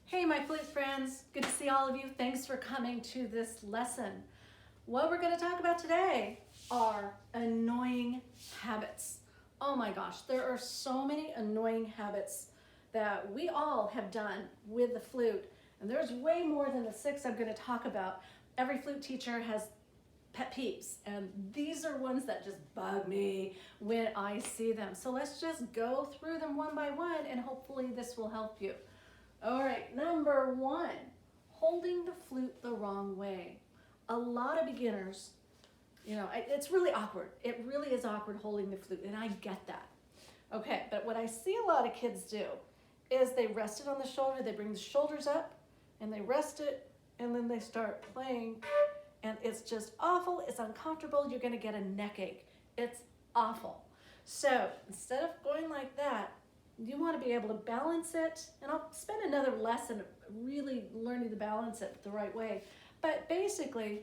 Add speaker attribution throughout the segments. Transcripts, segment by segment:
Speaker 1: Hey, my flute friends. Good to see all of you. Thanks for coming to this lesson. What we're going to talk about today are annoying habits. Oh my gosh, there are so many annoying habits that we all have done with the flute. And there's way more than the 6 I'm going to talk about. Every flute teacher has pet peeves, and these are ones that just bug me when I see them. So let's just go through them one by one, and hopefully this will help you. All right, number 1, holding the flute the wrong way. A lot of beginners, it's really awkward. It really is awkward holding the flute, and I get that. Okay, but what I see a lot of kids do is they rest it on the shoulder, they bring the shoulders up, and they rest it, and then they start playing, and it's just awful, it's uncomfortable, you're gonna get a neck ache. It's awful. So instead of going like that, you want to be able to balance it, and I'll spend another lesson really learning to balance it the right way. But basically,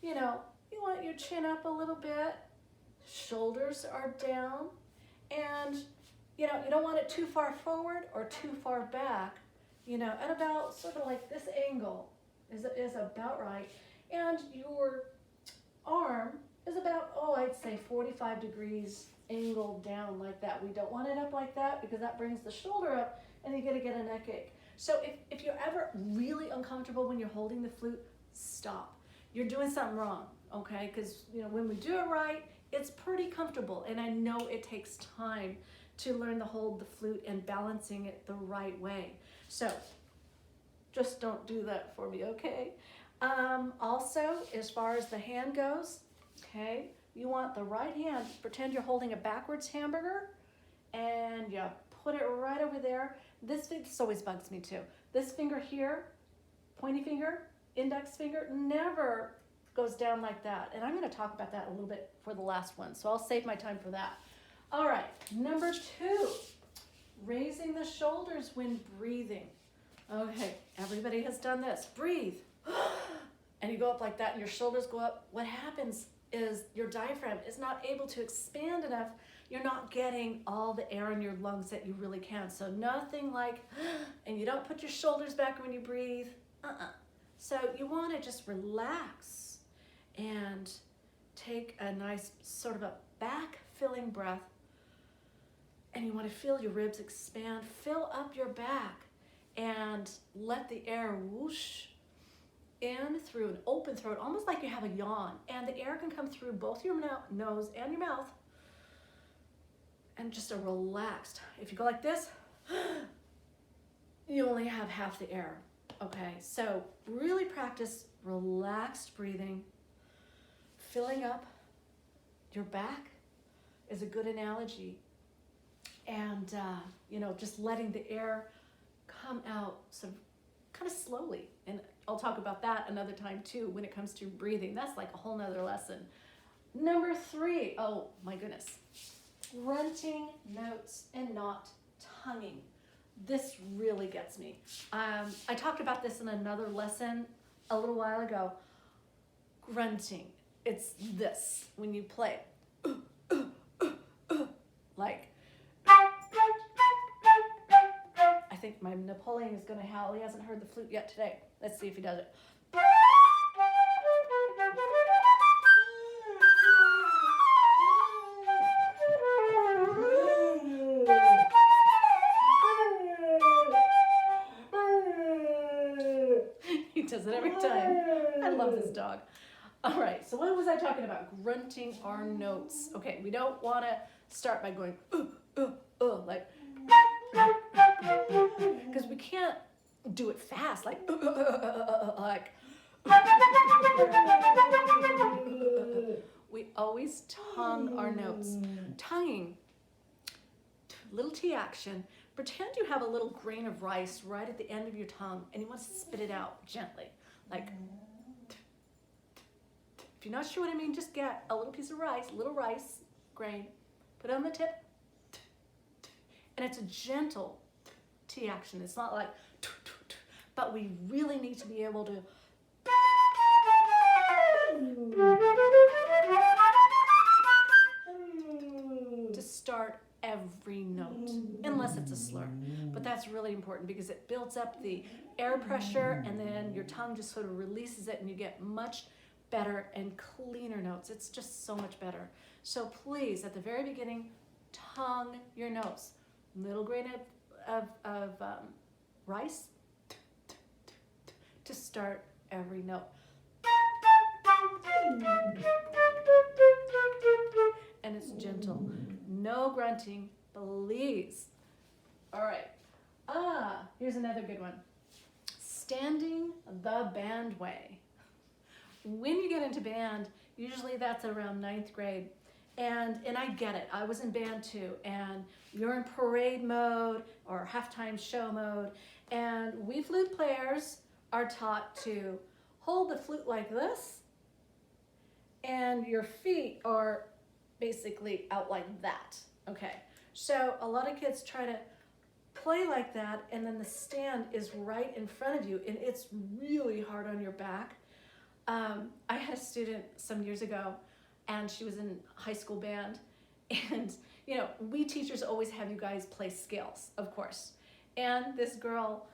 Speaker 1: you want your chin up a little bit, shoulders are down, and you don't want it too far forward or too far back, at about sort of like this angle is about right, and your arm is about, I'd say 45 degrees angled down like that. We don't want it up like that because that brings the shoulder up and you're gonna get a neck ache. So if you're ever really uncomfortable when you're holding the flute, stop. You're doing something wrong, okay? Because when we do it right, it's pretty comfortable, and I know it takes time to learn to hold the flute and balancing it the right way. So just don't do that for me, okay? Also, as far as the hand goes, okay, you want the right hand, pretend you're holding a backwards hamburger, and you put it right over there. This always bugs me too. This finger here, pointy finger, index finger, never goes down like that. And I'm going to talk about that a little bit for the last one, so I'll save my time for that. All right, number 2, raising the shoulders when breathing. Okay, everybody has done this. Breathe. And you go up like that and your shoulders go up. What happens is your diaphragm is not able to expand enough. You're not getting all the air in your lungs that you really can. So nothing like, and you don't put your shoulders back when you breathe. So you want to just relax and take a nice sort of a back-filling breath. And you want to feel your ribs expand, fill up your back, and let the air whoosh in through an open throat, almost like you have a yawn, and the air can come through both your nose and your mouth, and just a relaxed. If you go like this, you only have half the air. Okay, so really practice relaxed breathing. Filling up your back is a good analogy, and just letting the air come out sort of kind of slowly. And I'll talk about that another time too when it comes to breathing. That's like a whole nother lesson. Number 3, oh my goodness, grunting notes and not tonguing. This really gets me. I talked about this in another lesson a little while ago. Grunting, it's this when you play like, I think my Napoleon is going to howl. He hasn't heard the flute yet today. Let's see if he does it. He does it every time. I love this dog. All right, so what was I talking about? Grunting our notes. Okay, we don't want to start by going, like, because we can't do it fast, like, we always tongue our notes. Tonguing, little T action. Pretend you have a little grain of rice right at the end of your tongue, and you want to spit it out gently, like, if you're not sure what I mean, just get a little piece of rice, a little rice grain, put it on the tip, and it's a gentle T action. It's not like, but we really need to be able to start every note. And unless it's a slur. But that's really important because it builds up the air pressure, and then your tongue just sort of releases it, and you get much better and cleaner notes. It's just so much better. So please, at the very beginning, tongue your notes. Little grain of rice to start every note. And it's gentle. No grunting, please. All right. Here's another good one. Standing the band way. When you get into band, usually that's around 9th grade. And I get it. I was in band too. And you're in parade mode or halftime show mode. And we flute players are taught to hold the flute like this. And your feet are basically out like that. Okay. So a lot of kids try to play like that, and then the stand is right in front of you, and it's really hard on your back. I had a student some years ago, and she was in high school band, and you know, we teachers always have you guys play scales, of course. And this girl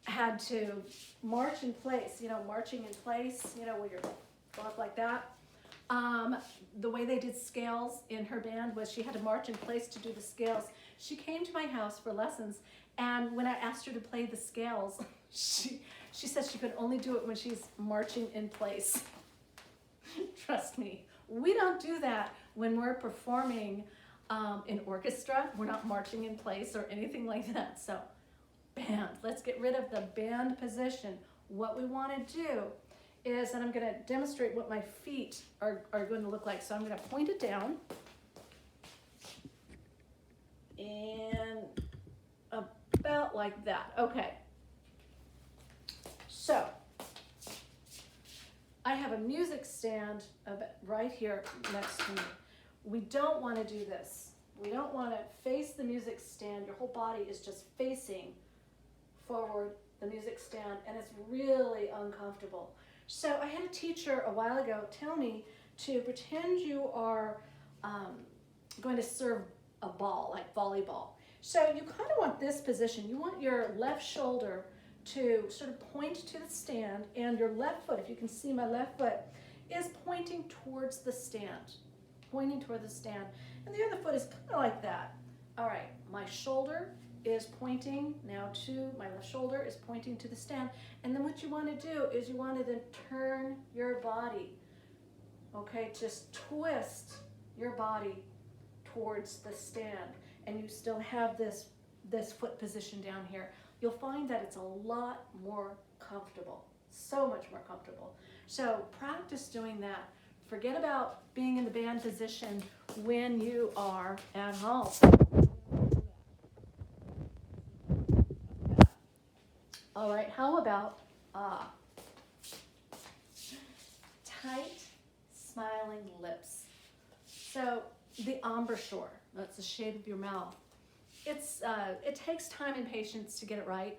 Speaker 1: had to march in place, you know, marching in place, you know, where you're going up like that. The way they did scales in her band was she had to march in place to do the scales. She came to my house for lessons, and when I asked her to play the scales, she said she could only do it when she's marching in place. Trust me, we don't do that when we're performing in orchestra. We're not marching in place or anything like that. So band, let's get rid of the band position. What we want to do is, and I'm going to demonstrate what my feet are going to look like. So I'm going to point it down and about like that. Okay. So I have a music stand right here next to me. We don't want to do this. We don't want to face the music stand. Your whole body is just facing forward the music stand, and it's really uncomfortable. So I had a teacher a while ago tell me to pretend you are going to serve a ball, like volleyball. So you kind of want this position. You want your left shoulder to sort of point to the stand, and your left foot, if you can see my left foot, is pointing towards the stand, pointing toward the stand. And the other foot is kind of like that. All right, my shoulder is pointing now to, my left shoulder is pointing to the stand. And then what you want to do is you want to then turn your body, okay, just twist your body towards the stand. And you still have this foot position down here. You'll find that it's a lot more comfortable, so much more comfortable. So practice doing that. Forget about being in the band position when you are at home. All right, how about tight, smiling lips? So the embouchure, that's the shape of your mouth. It takes time and patience to get it right.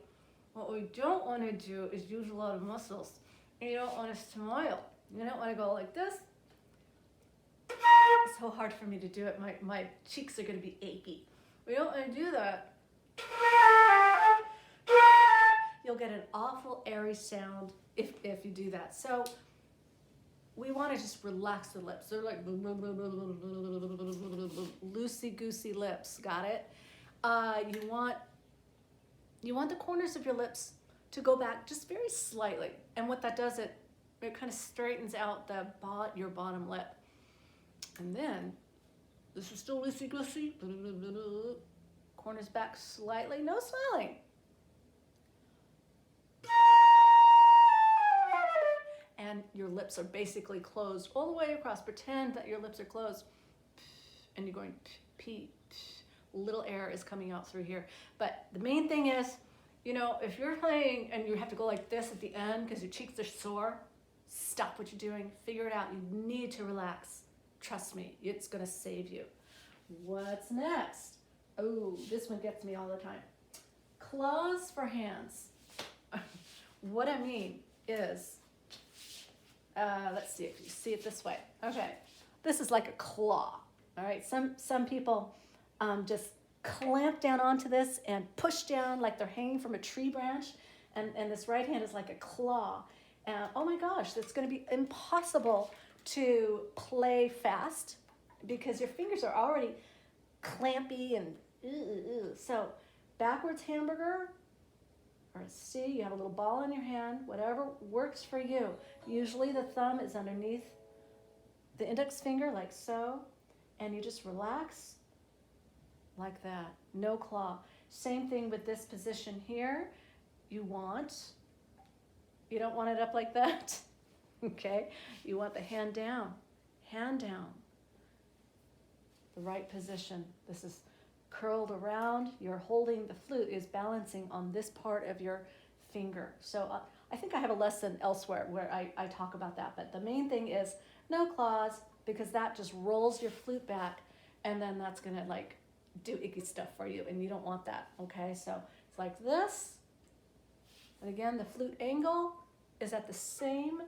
Speaker 1: What we don't want to do is use a lot of muscles. And you don't want to smile. You don't want to go like this. It's so hard for me to do it. My cheeks are going to be achy. We don't want to do that. You'll get an awful airy sound if you do that. So we want to just relax the lips. They're like loosey-goosey lips. Got it? You want the corners of your lips to go back just very slightly. And what that does, it kind of straightens out your bottom lip. And then, this is still loosey-goosey. Corners back slightly. No smiling. And your lips are basically closed all the way across. Pretend that your lips are closed. And you're going pee. Little air is coming out through here. But the main thing is, you know, if you're playing and you have to go like this at the end because your cheeks are sore, stop what you're doing. Figure it out. You need to relax. Trust me, it's going to save you. What's next? Oh, this one gets me all the time. Claws for hands. What I mean is, let's see if you see it this way. Okay, this is like a claw. All right, some people just clamp down onto this and push down like they're hanging from a tree branch. And this right hand is like a claw. And oh my gosh, it's going to be impossible to play fast because your fingers are already clampy and so backwards hamburger or a C, you have a little ball in your hand, whatever works for you. Usually the thumb is underneath the index finger like so, and you just relax like that, no claw. Same thing with this position here. You don't want it up like that, okay? You want the hand down, the right position. This is curled around. You're holding, the flute is balancing on this part of your finger. So I think I have a lesson elsewhere where I talk about that, but the main thing is no claws, because that just rolls your flute back, and then that's gonna like do icky stuff for you, and you don't want that, okay? So it's like this, and again, the flute angle is at the same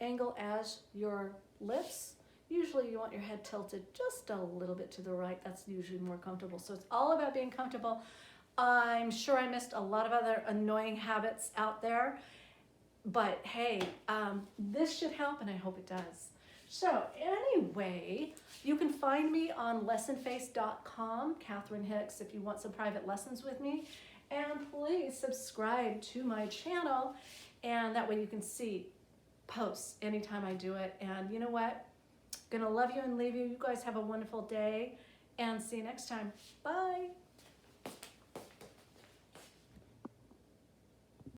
Speaker 1: angle as your lips. Usually you want your head tilted just a little bit to the right. That's usually more comfortable. So it's all about being comfortable. I'm sure I missed a lot of other annoying habits out there, but hey, this should help, and I hope it does. So anyway, you can find me on lessonface.com, Catherine Hicks, if you want some private lessons with me. And please subscribe to my channel, and that way you can see posts anytime I do it. And you know what? Gonna love you and leave you. You guys have a wonderful day, and see you next time. Bye.